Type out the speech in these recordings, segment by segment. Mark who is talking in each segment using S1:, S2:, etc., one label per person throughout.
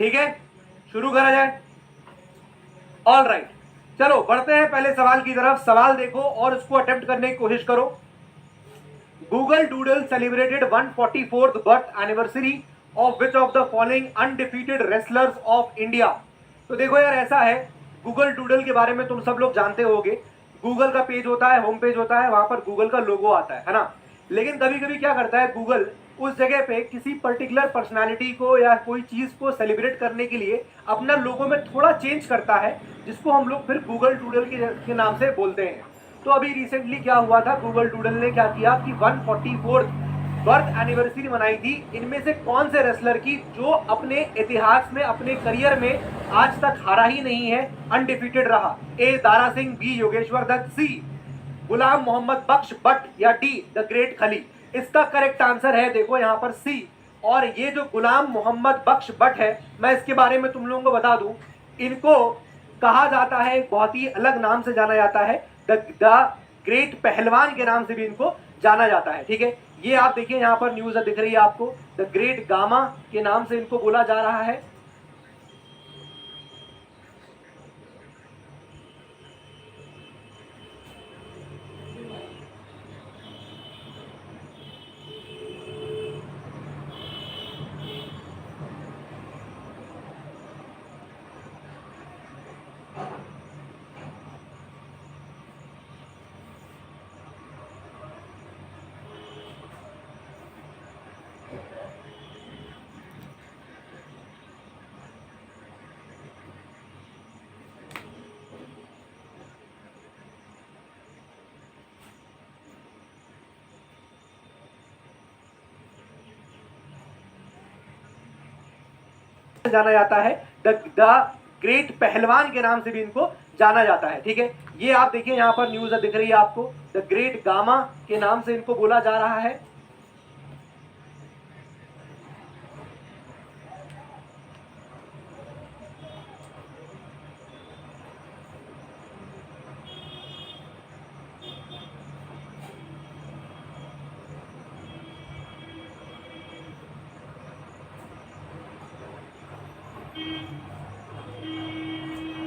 S1: ठीक है, शुरू करा जाए। ऑल राइट, चलो बढ़ते हैं पहले सवाल की तरफ। सवाल देखो और उसको अटेम्प्ट करने की कोशिश करो। Google doodle celebrated 144th birth anniversary of which of the following undefeated wrestlers of India. तो देखो यार, ऐसा है, गूगल डूडल के बारे में तुम सब लोग जानते होगे। गूगल का पेज होता है, होम पेज होता है, वहां पर गूगल का लोगो आता है ना। लेकिन कभी कभी क्या करता है गूगल, उस जगह पे किसी पर्टिकुलर पर्सनालिटी को या कोई चीज को सेलिब्रेट करने के लिए अपना लोगो में थोड़ा चेंज करता है, जिसको हम लोग फिर गूगल डूडल के नाम से बोलते हैं। तो अभी रिसेंटली क्या हुआ था, गूगल डूडल ने क्या किया कि 144th बर्थ एनिवर्सरी मनाई थी। इनमें से कौन से रेसलर की जो अपने इतिहास में, अपने करियर में आज तक हारा ही नहीं है, अनडिफीटेड रहा। ए दारा सिंह, बी योगेश्वर दत्त, सी गुलाम मोहम्मद बख्श भट्ट, या डी द ग्रेट खली। इसका करेक्ट आंसर है देखो यहाँ पर सी। और ये जो गुलाम मोहम्मद बख्श भट्ट है, मैं इसके बारे में तुम लोगों को बता दूं, इनको कहा जाता है, बहुत ही अलग नाम से जाना जाता है, द ग्रेट पहलवान के नाम से भी इनको जाना जाता है। ठीक है, ये आप देखिए यहाँ पर न्यूज दिख रही है आपको, द ग्रेट गामा के नाम से इनको बोला जा रहा है। जाना जाता है, द ग्रेट पहलवान के नाम से भी इनको जाना जाता है। ठीक है, ये आप देखिए यहाँ पर न्यूज दिख रही है आपको, द ग्रेट गामा के नाम से इनको बोला जा रहा है।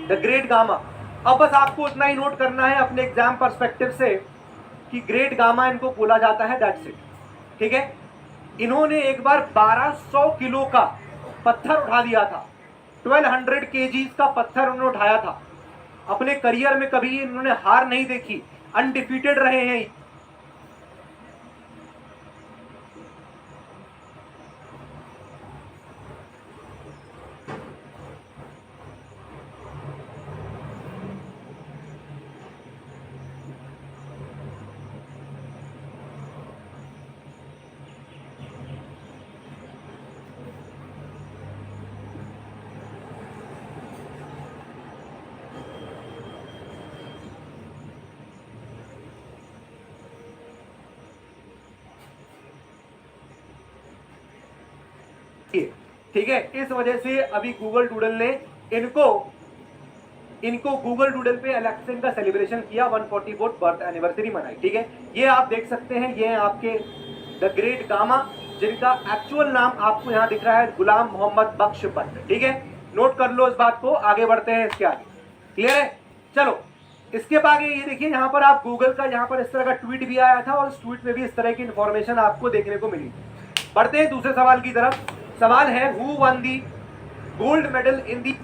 S1: The great gamma. अब बस आपको उतना ही नोट करना है अपने एग्जाम पर्सपेक्टिव से कि ग्रेट गामा इनको बोला जाता है, दैट्स इट। ठीक है, इन्होंने एक बार 1200 किलो का पत्थर उठा दिया था, 1200 केजीज का पत्थर उन्होंने उठाया था। अपने करियर में कभी इन्होंने हार नहीं देखी, अनडिफीटेड रहे हैं। ठीक है, इस वजह से अभी गूगल डूडल ने इनको गूगल डूडल पे इलेक्शन का सेलिब्रेशन किया, 144th बर्थ एनिवर्सरी मनाई। ठीक है, ये आप देख सकते हैं, ये आपके द ग्रेट गामा, जिनका एक्चुअल नाम आपको यहाँ दिख रहा है, गुलाम मोहम्मद बख्श भट्ट। ठीक है, नोट कर लो इस बात को, आगे बढ़ते हैं इसके आगे। क्लियर है, चलो इसके आगे ये देखिए, यहाँ पर आप गूगल का यहाँ पर इस तरह का ट्वीट भी आया था और उस ट्वीट में भी इस तरह की इंफॉर्मेशन आपको देखने को मिली। बढ़ते हैं दूसरे सवाल की तरफ। सवाल है, who won the gold medal in the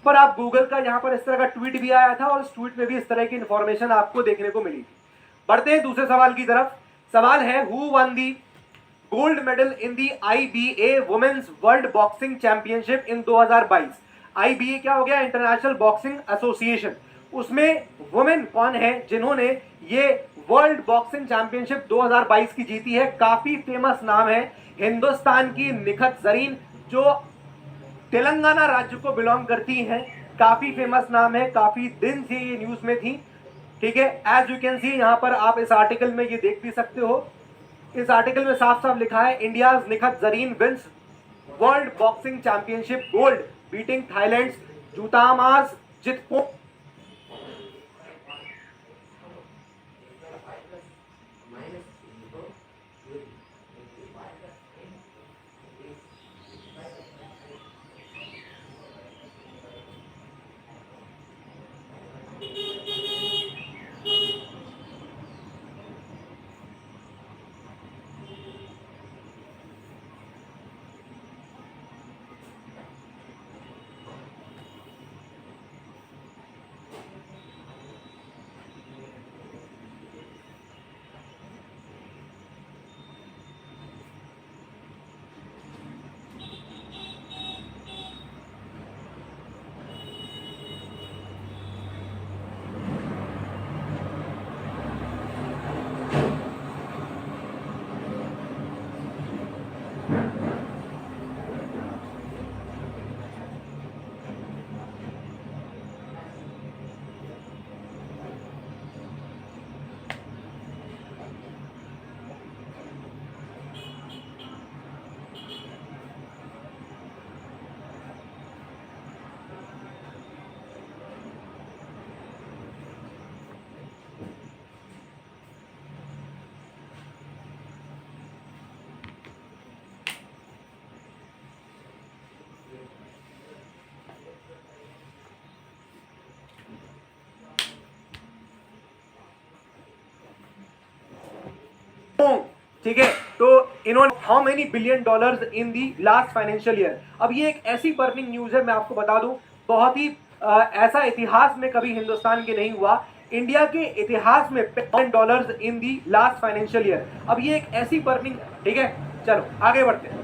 S1: पर आप गूगल का यहाँ पर इस तरह का ट्वीट भी आया था और उस ट्वीट में भी इस तरह की इंफॉर्मेशन आपको देखने को मिली थी। बढ़ते हैं दूसरे सवाल की तरफ। सवाल है, who won the gold medal in the IBA women's world boxing championship in 2022। IBA क्या हो गया? International boxing association. उसमें वुमेन कौन है जिन्होंने ये वर्ल्ड बॉक्सिंग चैंपियनशिप 2022 की जीती है? काफी फेमस नाम है। हिंदुस्तान की निखत जरीन, जो तेलंगाना राज्य को बिलोंग करती हैं। काफी फेमस नाम है, काफी दिन से ये न्यूज में थी। ठीक है, एज यू कैन सी यहाँ पर आप इस आर्टिकल में ये देख भी सकते हो। इस आर्टिकल में साफ साफ लिखा है, India Nikhat Zareen wins world boxing championship gold beating Thailand Jutamas Jitpong. ठीक है, तो इन्होंने how many billion dollars in the last financial year. अब ये एक ऐसी बर्निंग न्यूज है, मैं आपको बता दूं, बहुत ही ऐसा इतिहास में कभी हिंदुस्तान के नहीं हुआ। इंडिया के इतिहास में $10 इन दी लास्ट फाइनेंशियल ईयर। अब ये एक ऐसी बर्निंग, ठीक है, चलो आगे बढ़ते हैं।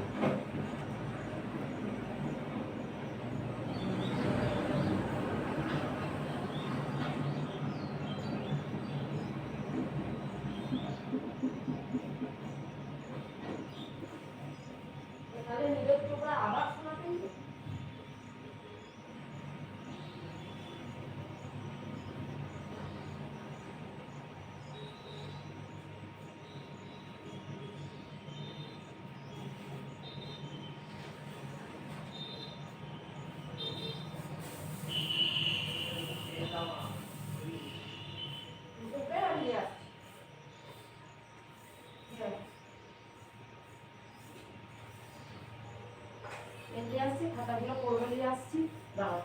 S2: খাতাগুলো পড়বে নিয়ে আসছি, দাঁড়াও।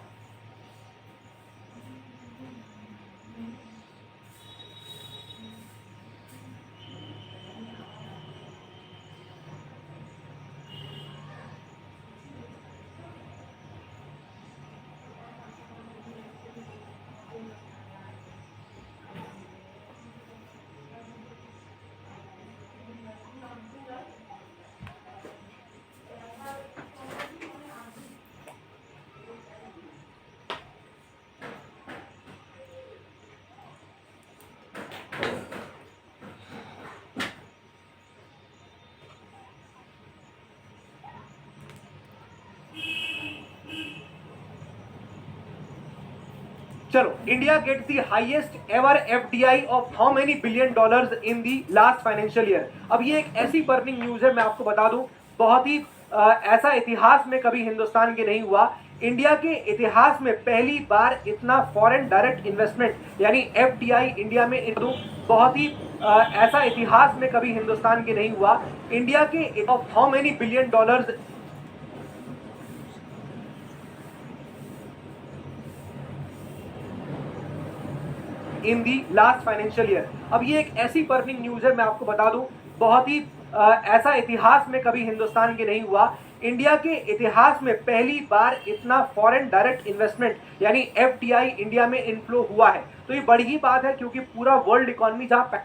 S1: चलो, India get the highest ever FDI of how many billion dollars in the last financial year. अब ये एक ऐसी बर्निंग न्यूज है, मैं आपको बता दूं, बहुत ही ऐसा इतिहास में कभी हिंदुस्तान के नहीं हुआ। इंडिया के इतिहास में पहली बार इतना फॉरेन डायरेक्ट इन्वेस्टमेंट यानी FDI इंडिया में बहुत ही ऐसा इतिहास में कभी हिंदुस्तान के नहीं हुआ। इंडिया के of how many billion dollars in the last financial year. अब ये एक ऐसी बर्निंग न्यूज है, मैं आपको बता दूं, बहुत ही ऐसा इतिहास में कभी हिंदुस्तान के नहीं हुआ। इंडिया के इतिहास में पहली बार इतना फॉरेन डायरेक्ट इन्वेस्टमेंट यानी एफडीआई इंडिया में इनफ्लो हुआ है। तो ये बड़ी ही बात है क्योंकि पूरा वर्ल्ड इकोनॉमी जहां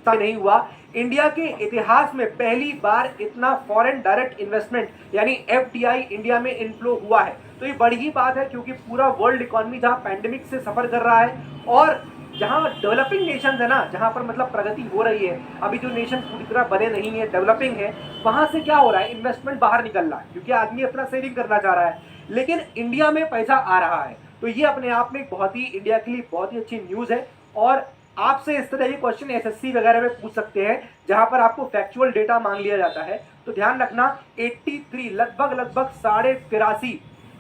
S1: नहीं हुआ, इंडिया के इतिहास में पहली बार इतना फॉरेन डायरेक्ट इन्वेस्टमेंट यानी एफडीआई इंडिया में इनफ्लो हुआ है। तो ये बड़ी ही बात है क्योंकि पूरा वर्ल्ड इकोनॉमी जहां पैंडेमिक से सफर कर रहा है और जहां डेवलपिंग नेशन है ना, जहां पर मतलब प्रगति हो रही है, अभी जो नेशन पूरी तरह बने नहीं है, डेवलपिंग है, वहां से क्या हो रहा है, इन्वेस्टमेंट बाहर निकल रहा है क्योंकि आदमी अपना सेविंग करना चाह रहा है, लेकिन इंडिया में पैसा आ रहा है। तो ये अपने आप में बहुत ही इंडिया के लिए बहुत ही अच्छी न्यूज है। और आपसे इस तरह के क्वेश्चन एसएससी वगैरह में पूछ सकते हैं जहां पर आपको फैक्चुअल डेटा मांग लिया जाता है। तो ध्यान रखना 83 लगभग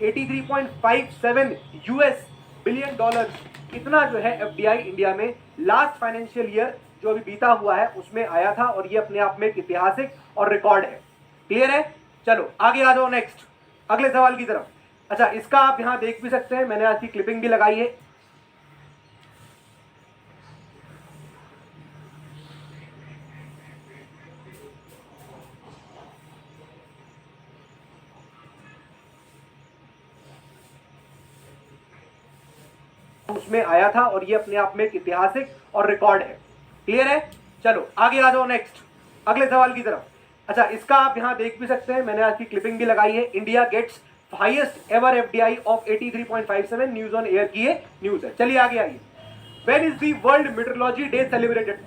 S1: 83.57 यूएस बिलियन डॉलर इतना जो है एफडीआई इंडिया में लास्ट फाइनेंशियल ईयर जो अभी बीता हुआ है उसमें आया था और ये अपने आप में एक ऐतिहासिक और रिकॉर्ड है। क्लियर है? चलो आगे आ जाओ नेक्स्ट अगले सवाल की तरफ। अच्छा, इसका आप यहां देख भी सकते हैं, मैंने आज की क्लिपिंग भी लगाई है। उसमें आया था और ये अपने आप में एक ऐतिहासिक और रिकॉर्ड है। क्लियर है? चलो आगे आ जाओ नेक्स्ट अगले सवाल की तरफ। अच्छा, इसका आप यहां देख भी सकते हैं, मैंने आज की क्लिपिंग भी लगाई है। India gets highest ever FDI of 83.57 news on air की ये न्यूज है। चलिए आगे आइए। When is the world metrology day celebrated?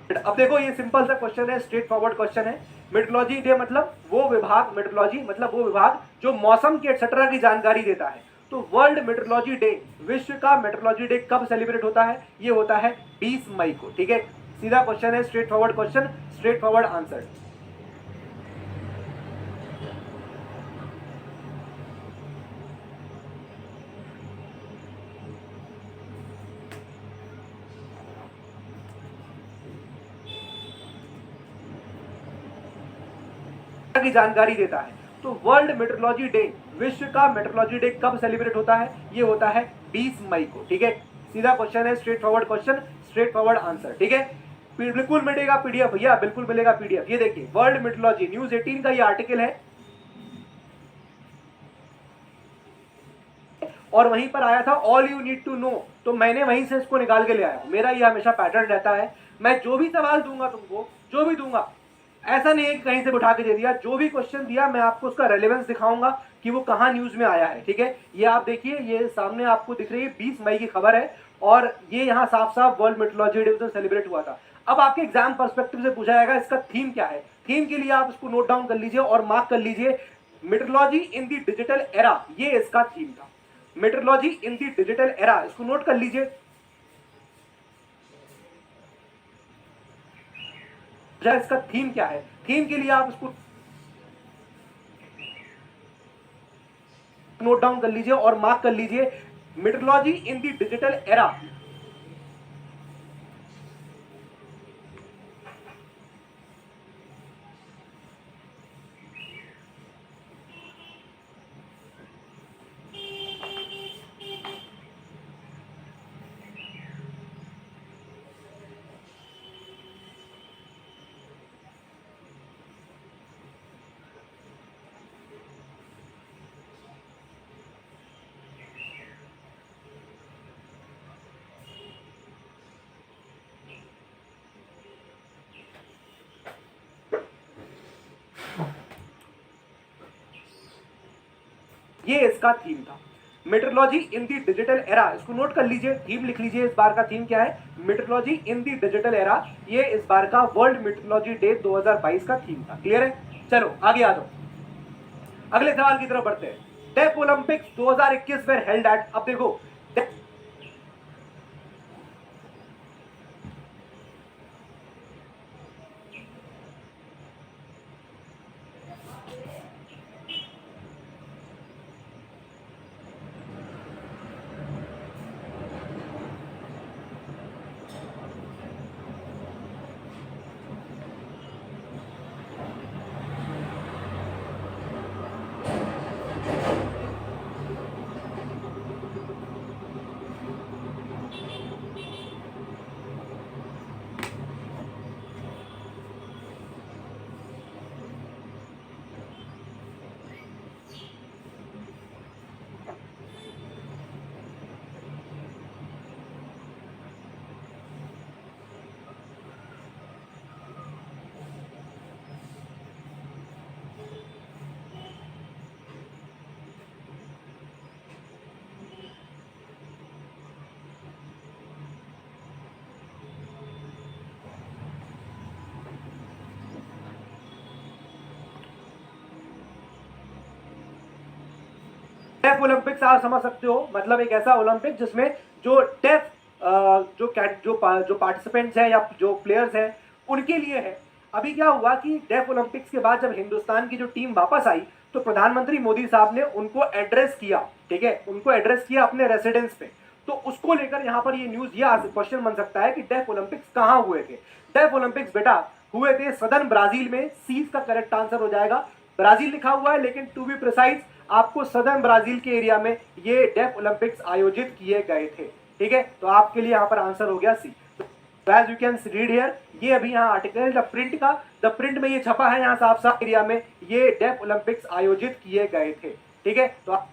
S1: अब देखो ये सिंपल सा क्वेश्चन है, स्ट्रेट फॉरवर्ड क्वेश्चन है। मेट्रोलॉजी डे मतलब वो विभाग, मेट्रोलॉजी मतलब वो विभाग जो मौसम की एक्सेट्रा की जानकारी देता है। तो वर्ल्ड मेट्रोलॉजी डे, विश्व का मेट्रोलॉजी डे कब सेलिब्रेट होता है? ये होता है 20 मई को। ठीक है, सीधा क्वेश्चन है, straightforward question, straight forward answer. की जानकारी देता है। तो वर्ल्ड मेट्रोलॉजी डे, विश्व का मेट्रोलॉजी डे कब सेलिब्रेट होता है? ये होता है 20 मई को। ठीक है, सीधा क्वेश्चन है, straightforward question, straight forward answer. ठीक है, बिल्कुल मिलेगा पीडीएफ भैया, बिल्कुल मिलेगा पीडीएफ। ये देखिए वर्ल्ड मेट्रोलॉजी न्यूज 18 का ये आर्टिकल है और वहीं पर आया था all you need to know, तो मैंने वहीं से इसको निकाल के ले आया। मेरा ये हमेशा पैटर्न रहता है, मैं जो भी सवाल दूंगा तुमको, जो भी दूंगा, ऐसा नहीं है कि कहीं से उठा के दे दिया। जो भी क्वेश्चन दिया मैं आपको उसका रेलेवेंस दिखाऊंगा कि वो कहाँ न्यूज में आया है। ठीक है, ये आप देखिए, ये सामने आपको दिख रही है 20 मई की खबर है और ये यहाँ साफ साफ वर्ल्ड मेट्रोलॉजी डे सेलिब्रेट हुआ था। अब आपके एग्जाम पर्सपेक्टिव से पूछा जाएगा इसका थीम क्या है। थीम के लिए आप इसको नोट डाउन कर लीजिए और मार्क कर लीजिए, metrology in the digital era, ये इसका थीम था। Metrology in the digital era, इसको नोट कर लीजिए। इसका थीम क्या है, थीम के लिए आप इसको नोट डाउन कर लीजिए और मार्क कर लीजिए, metrology in the digital era. ये इसका थीम था। मेट्रोलॉजी इन दी डिजिटल एरा, इसको नोट कर लीजिए, थीम लिख लीजिए। इस बार का थीम क्या है? मेट्रोलॉजी इन दी डिजिटल एरा। ये इस बार का वर्ल्ड मेट्रोलॉजी डे 2022 का थीम था। क्लियर है? चलो आगे आ जाओ, अगले सवाल की तरफ बढ़ते हैं। Deaf Olympics 2021 were held at, अब देखो डेफ ओलंपिक्स आप समझ सकते हो, मतलब एक ऐसा ओलंपिक जिसमें जो डेफ जो पार्टिसिपेंट्स हैं या जो प्लेयर्स हैं उनके लिए है। अभी क्या हुआ कि डेफ ओलंपिक्स के बाद जब हिंदुस्तान की जो टीम वापस आई तो प्रधानमंत्री मोदी साहब ने उनको एड्रेस किया, ठीक है, उनको एड्रेस किया अपने रेसिडेंस पे। तो उसको लेकर यहाँ पर ये न्यूज, ये क्वेश्चन बन सकता है कि डेफ ओलंपिक्स कहाँ हुए थे। डेफ ओलंपिक्स बेटा हुए थे सदर्न ब्राजील में। सी का करेक्ट आंसर हो जाएगा। ब्राजील लिखा हुआ है लेकिन टू बी प्रिसाइज आपको सदर्न ब्राजील के एरिया में ये डेफ ओलंपिक्स आयोजित किए गए थे। ठीक है, तो आपके लिए यहाँ पर आंसर हो गया C. As you can read here, ये अभी यहाँ आर्टिकल द प्रिंट का, द प्रिंट में ये छपा है यहाँ साफ साफ एरिया में, ये डेफ ओलंपिक्स आयोजित किए गए थे। ठीक है, तो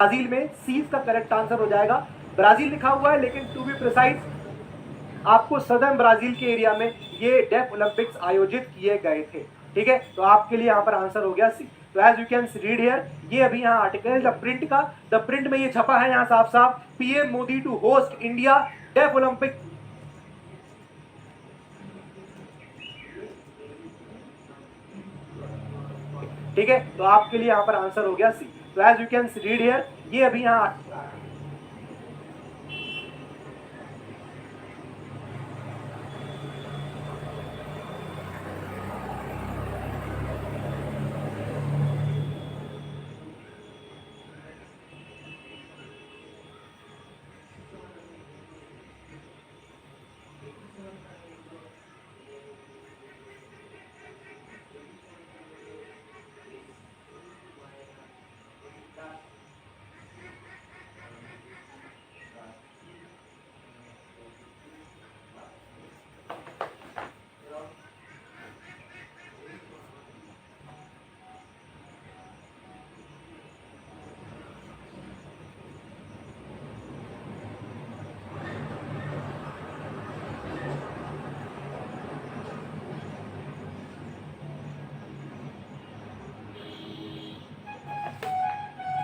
S1: ब्राजील में सीज का करेक्ट आंसर हो जाएगा। ब्राजील लिखा हुआ है लेकिन टू बी प्रिसाइज आपको सदर्न ब्राजील के एरिया में ये डेफ ओलंपिक्स आयोजित किए गए थे। ठीक है, तो आपके लिए यहाँ पर आंसर हो गया सी। तो as you can read here, ये अभी यहाँ आर्टिकल द प्रिंट का, द प्रिंट में ये छपा है यहाँ साफ साफ, PM Modi to host India deaf Olympic. ठीक है, तो आपके लिए यहाँ पर आंसर हो गया सी। तो as you can read here, ये अभी यहाँ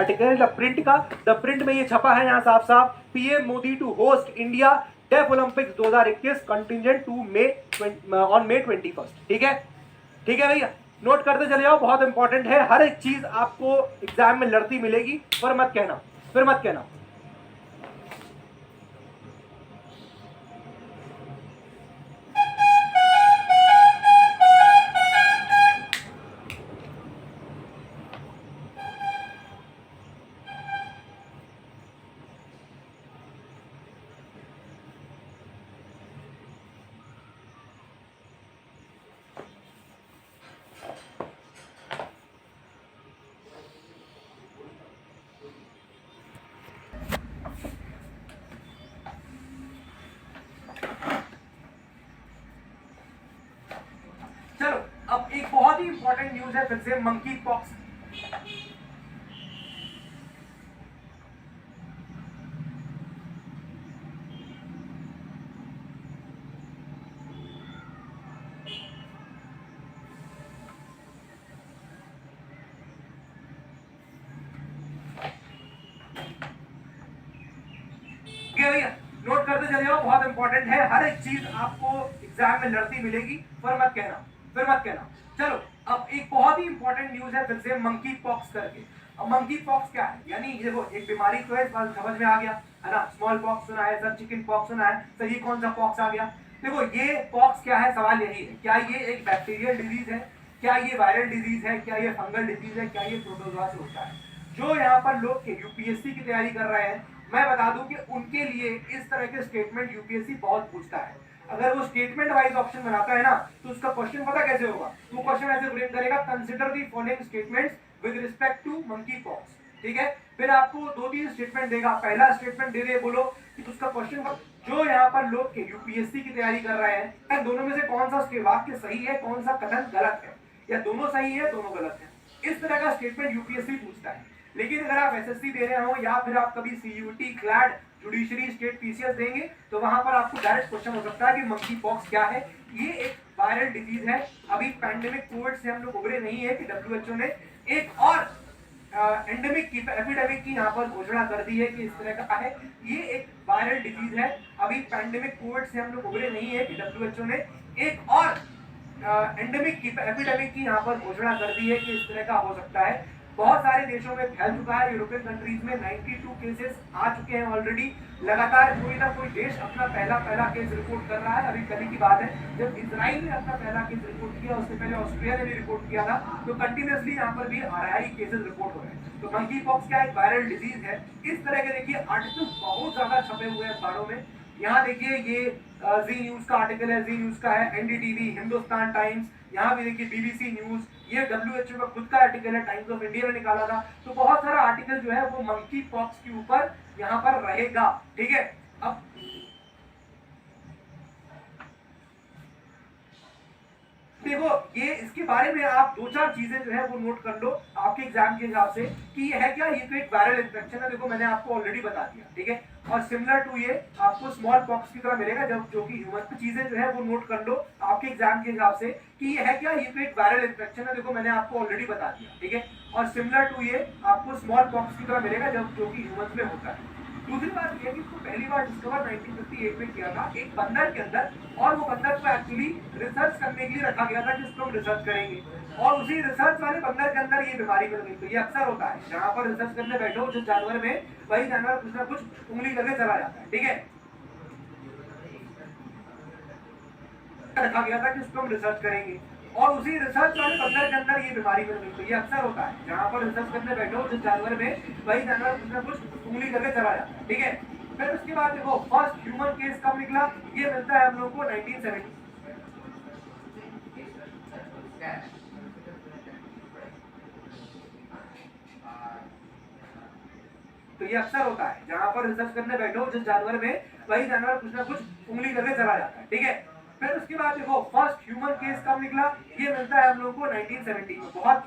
S1: आर्टिकल द प्रिंट का, द प्रिंट में ये छपा है यहाँ साफ साफ, PM Modi to host India deaf Olympics 2021 contingent to on May 21। ठीक है, ठीक है भैया, नोट करते चले जाओ, बहुत इंपॉर्टेंट है। हर एक चीज आपको एग्जाम में लड़ती मिलेगी, पर मत कहना, फिर मत कहना। बहुत ही इंपॉर्टेंट न्यूज है फिर से मंकी पॉक्स। भैया नोट करते चले जाओ, बहुत इंपॉर्टेंट है, हर एक चीज आपको एग्जाम में लड़ती मिलेगी, फिर मत कहना। चलो अब एक बहुत ही इंपॉर्टेंट न्यूज है फिर से मंकी पॉक्स करके। अब मंकी पॉक्स क्या है, यानी देखो एक बीमारी तो है, इस बात समझ में आ गया है ना, स्मॉल पॉक्स सुना है सर, चिकन पॉक्स सुना है सर, ये कौन सा पॉक्स आ गया। देखो ये पॉक्स क्या है, सवाल यही है, क्या ये एक बैक्टीरियल डिजीज है, क्या ये वायरल डिजीज है, क्या ये फंगल डिजीज है, क्या ये प्रोटोजोआ से होता है। जो यहाँ पर लोग यूपीएससी की तैयारी कर रहे हैं, मैं बता दूं कि उनके लिए इस तरह के स्टेटमेंट यूपीएससी बहुत पूछता है। अगर वो स्टेटमेंट वाइज ऑप्शन बनाता है ना, तो उसका क्वेश्चन पता कैसे होगा, वो क्वेश्चन ऐसे फ्रेम करेगा, consider the following statements with respect to monkeypox. ठीक है, फिर आपको 2-3 स्टेटमेंट देगा, पहला स्टेटमेंट दे दे, बोलो कि उसका क्वेश्चन जो यहाँ पर लोग यूपीएससी की तैयारी कर रहे हैं, दोनों में से कौन सा वाक्य सही है, कौन सा कथन गलत है, या दोनों सही है दोनों गलत है, इस तरह का स्टेटमेंट यूपीएससी पूछता है। लेकिन अगर आप एसएससी दे रहे हो या फिर आप कभी CUT, CLAT, judiciary, state PCS देंगे, तो वहां पर आपको डायरेक्ट क्वेश्चन हो सकता है कि मंकी पॉक्स क्या है। ये एक वायरल डिजीज है, अभी पैंडेमिक कोविड से हम लोग उभरे नहीं है कि डब्ल्यूएचओ ने एक और एंडेमिक की, एपिडेमिक की यहाँ पर घोषणा कर दी है कि इस तरह का है। ये एक वायरल डिजीज है, अभी पैंडेमिक कोविड से हम लोग उभरे नहीं है कि डब्ल्यूएचओ ने एक और एंडेमिक की, एपिडेमिक की यहाँ पर घोषणा कर दी है कि इस तरह का हो सकता है। बहुत सारे देशों में फैल चुका है, यूरोपियन कंट्रीज में 92 केसेस आ चुके हैं ऑलरेडी। लगातार कोई ना कोई देश अपना पहला केस रिपोर्ट कर रहा है। अभी कल की बात है जब इजराइल ने अपना पहला केस रिपोर्ट किया, उससे पहले ऑस्ट्रिया ने भी रिपोर्ट किया था, तो कंटिन्यूअसली यहाँ पर भी आ रहा है केसेस रिपोर्ट हो रहे हैं। तो मंकी पॉक्स क्या एक वायरल डिजीज है। इस तरह के देखिए आर्टिकल बहुत ज्यादा छपे हुए हैं अखबारों में। यहाँ देखिए ये जी न्यूज का आर्टिकल है, जी न्यूज का है, एनडीटीवी, हिंदुस्तान टाइम्स, यहाँ भी देखिए बीबीसी न्यूज, ये डब्ल्यूएचओ का खुद का आर्टिकल है, टाइम्स ऑफ इंडिया ने निकाला था। तो बहुत सारा आर्टिकल जो है वो मंकी पॉक्स के ऊपर यहाँ पर रहेगा। ठीक है, अब देखो ये इसके बारे में आप 2-4 चीजें जो है वो नोट कर लो आपके एग्जाम के हिसाब से कि ये है क्या, ये तो एक वायरल इन्फेक्शन है, देखो मैंने आपको ऑलरेडी बता दिया। ठीक है, और सिमिलर टू ये आपको स्मॉल पॉक्स की तरह मिलेगा, जब जो कि ह्यूमन चीजें जो है वो नोट कर लो आपके एग्जाम के हिसाब से कि ये है क्या, ये तो एक वायरल इन्फेक्शन है, देखो मैंने आपको ऑलरेडी बता दिया। ठीक है, और सिमिलर टू ये आपको स्मॉल पॉक्स की तरह मिलेगा, जब जो कि ह्यूमन में होता है। दूसरी बात यह कि इसको पहली बार डिस्कवर 1958 में किया था एक बंदर के अंदर, और वो बंदर को एक्चुअली रिसर्च करने के लिए रखा गया था कि इसको हम रिसर्च करेंगे, और उसी रिसर्च वाले बंदर के अंदर ये बीमारी मिल गई। तो ये अक्सर होता है, जहां पर रिसर्च करने बैठो जिस जानवर में, वही जानवर कुछ ना कुछ उंगली करके चला जाता है। ठीक है, रखा गया था कि इसको हम रिसर्च करेंगे, और उसी रिसर्च वाले बंदर के अंदर ये बीमारी मिल गई। तो ये अक्सर होता है, जहां पर रिसर्च करने बैठो जिस जानवर में, वही जानवर कुछ ना कुछ उंगली करके चला जाता है। ठीक है, फिर उसके बाद देखो फर्स्ट ह्यूमन केस कब निकला, ये मिलता है हम लोग को 1970। तो ये अक्सर होता है, जहां पर रिसर्च करने बैठो जिस जानवर में, वही जानवर कुछ ना कुछ उंगली करके चला जाता है। ठीक है, फिर उसके बाद देखो फर्स्ट ह्यूमन केस कब निकला, ये मिलता है हम लोग को 1970 में। बहुत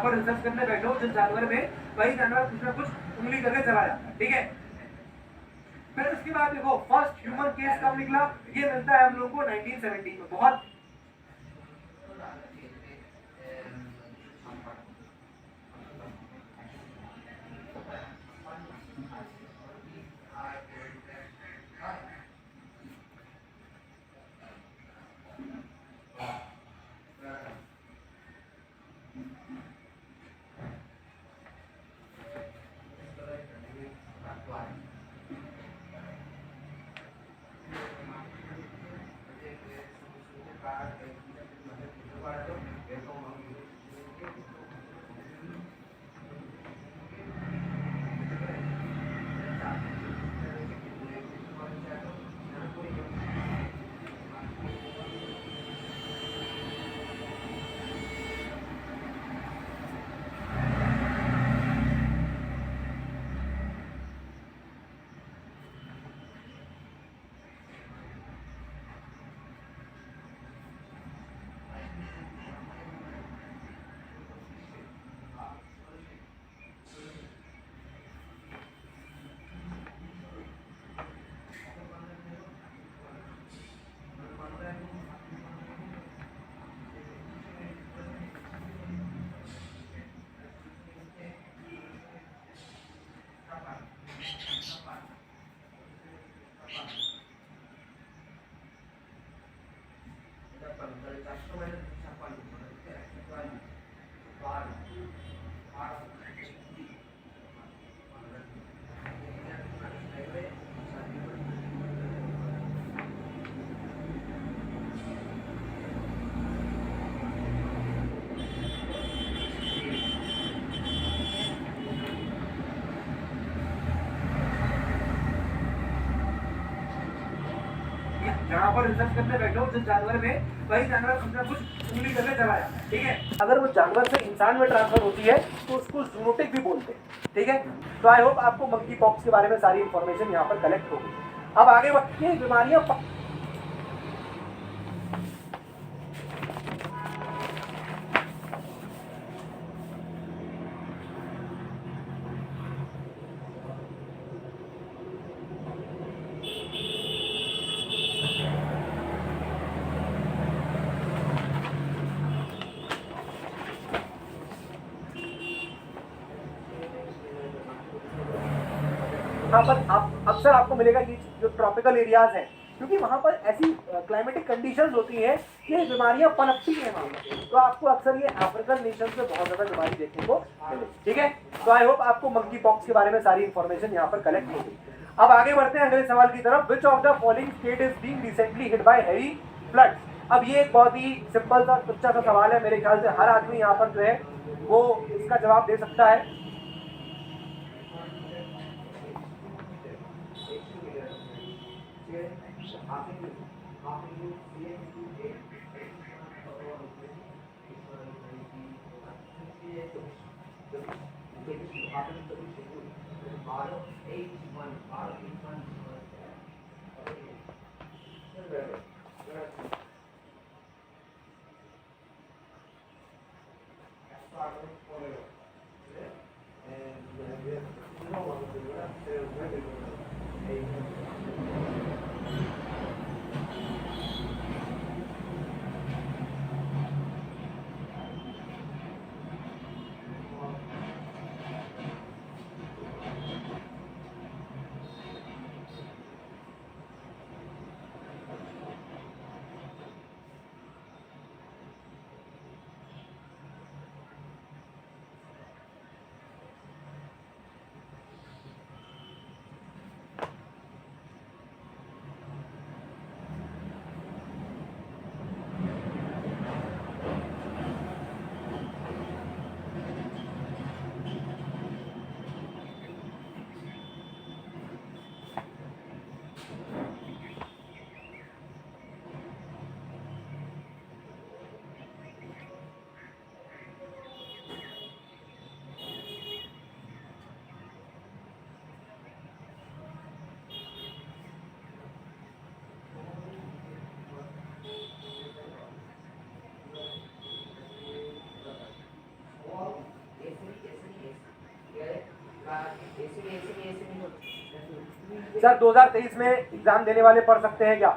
S1: पर रिसर्च करने बैठो जिस जानवर में, वही जानवर कुछ ना कुछ उंगली करके चला जाता है, ठीक है। फिर उसके बाद देखो फर्स्ट ह्यूमन केस कब निकला, ये मिलता है हम लोग को 1970 में। बहुत जहां पर रिसर्च करने बैठो जिस जानवर में, वही जानवर कुछ ना कुछ उंगली करके चला जाता है, ठीक है। अगर वो जानवर से इंसान में ट्रांसफर होती है तो उसको जूनोटिक भी बोलते हैं, ठीक है। तो आई होप आपको मंकी पॉक्स के बारे में सारी इंफॉर्मेशन यहाँ पर कलेक्ट होगी। अब आगे बढ़ते हैं बीमारियां। वहाँ पर आप अक्सर आपको मिलेगा कि जो ट्रॉपिकल एरियाज हैं, क्योंकि वहाँ पर ऐसी क्लाइमेटिक कंडीशंस होती हैं कि बीमारियाँ पनपती हैं वहाँ पर, तो आपको अक्सर ये अफ्रीकन नेशन में बहुत ज़्यादा बीमारी देखने को मिलेगी, ठीक है। तो आई होप आपको मंकी पॉक्स के बारे में सारी इंफॉर्मेशन यहाँ पर कलेक्ट होगी। अब आगे बढ़ते हैं अगले सवाल की तरफ। Which of the following state is being recently hit by heavy floods. अब ये एक बहुत ही सिंपल सा अच्छा सा सवाल है, मेरे ख्याल से हर आदमी यहाँ पर जो है वो इसका जवाब दे सकता है। सर 2023 में एग्जाम देने वाले पढ़ सकते हैं क्या?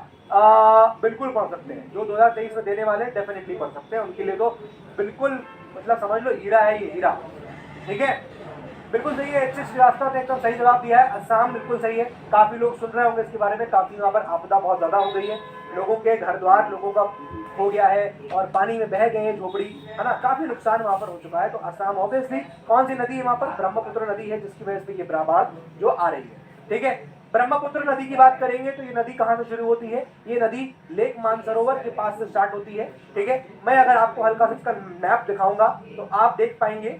S1: बिल्कुल पढ़ सकते हैं। जो 2023 में देने वाले डेफिनेटली पढ़ सकते हैं, उनके लिए तो बिल्कुल मतलब समझ लो हीरा है ये, हीरा। ठीक है, बिल्कुल सही है। एच श्रीवास्तव ने एकदम सही जवाब दिया है। असम बिल्कुल सही है। काफी लोग सुन रहे होंगे इसके बारे में, काफी वहाँ पर आपदा बहुत ज्यादा हो गई है, लोगों के घर द्वार लोगों का हो गया है और पानी में बह गए हैं झोपड़ी, है ना, काफी नुकसान वहाँ पर हो चुका है। तो असम ऑब्वियसली कौन सी नदी है वहाँ पर? ब्रह्मपुत्र नदी है, जिसकी वजह से ये बाढ़ जो आ रही है। ठीक है, ब्रह्मपुत्र नदी की बात करेंगे तो ये नदी कहाँ से शुरू होती है? ये नदी लेक मानसरोवर के पास से स्टार्ट होती है। ठीक है, मैं अगर आपको हल्का सा इसका मैप दिखाऊंगा तो आप देख पाएंगे।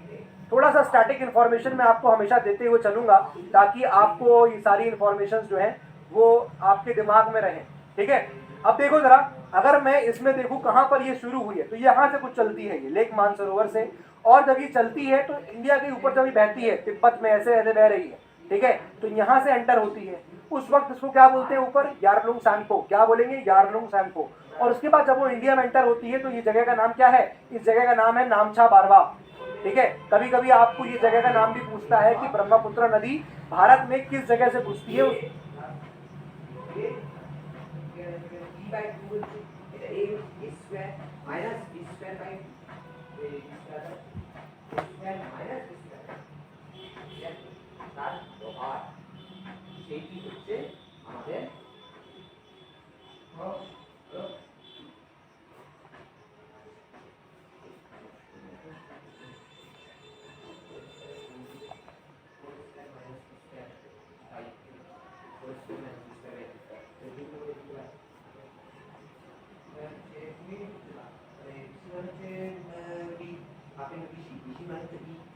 S1: थोड़ा सा स्टैटिक इन्फॉर्मेशन मैं आपको हमेशा देते हुए चलूंगा ताकि आपको ये सारी इन्फॉर्मेशन जो है वो आपके दिमाग में रहें। ठीक है, अब देखो जरा, अगर मैं इसमें देखूं कहां पर ये शुरू हुई है तो यहां से कुछ चलती है, ये लेक मानसरोवर से, और जब ये चलती है तो इंडिया के ऊपर जब ये बहती है तिब्बत में ऐसे ऐसे बह रही है। ठीक है, तो यहां से एंटर होती है। उस वक्त इसको क्या बोलते हैं ऊपर? यारलुंग सांगपो। क्या बोलेंगे? यारलुंग सांगपो। और उसके बाद जब वो इंडिया में एंटर होती है तो ये जगह का नाम क्या है? इस जगह का नाम है नामचा बारवा। ठीक है, कभी कभी आपको ये जगह का नाम भी पूछता है कि ब्रह्मपुत्र नदी भारत में किस जगह से घुसती है।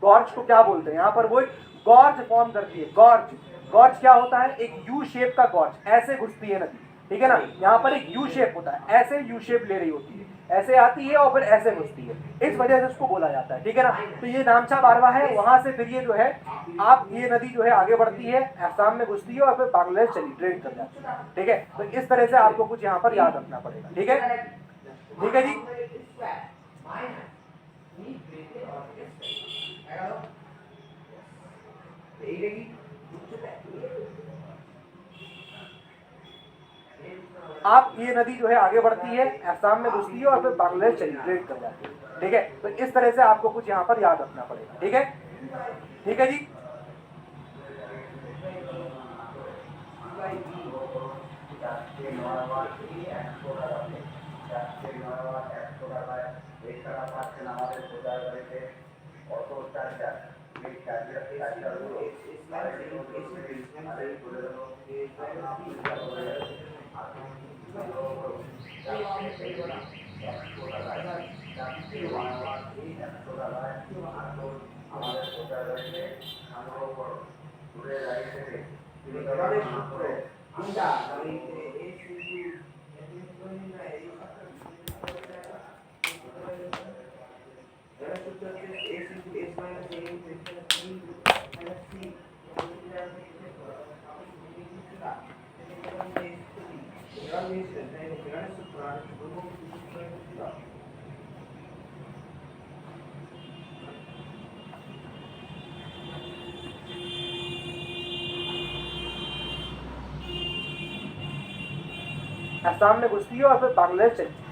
S1: गॉर्ज को क्या बोलते हैं? यहाँ पर वो गॉर्ज फॉर्म करती है। गॉर्ज, गॉर्ज क्या होता है? एक यू शेप का गॉर्ज, ऐसे घुसती है नदी। ठीक है ना, यहाँ पर एक यू शेप होता है, ऐसे यू शेप ले रही होती है, ऐसे आती है और फिर ऐसे घुसती है, इस वजह से उसको बोला जाता है। ठीक है ना, तो ये नामचा बारवा है, वहां से फिर ये जो है आप ये नदी जो है आगे बढ़ती है, असम में घुसती है और फिर बांग्लादेश चली ट्रेड कर जाती है। ठीक है, तो इस तरह से आपको कुछ यहाँ पर याद रखना पड़ेगा। ठीक है, ठीक है जी। आप ये नदी जो है आगे बढ़ती है, असम में घुसती है और फिर बांग्लादेश चली ट्रेड कर जाती है। ठीक है, तो इस तरह से आपको कुछ यहाँ पर याद रखना पड़ेगा। ठीक है, ठीक है जी। असम में घुसती है और फिर बांग्लादेश चली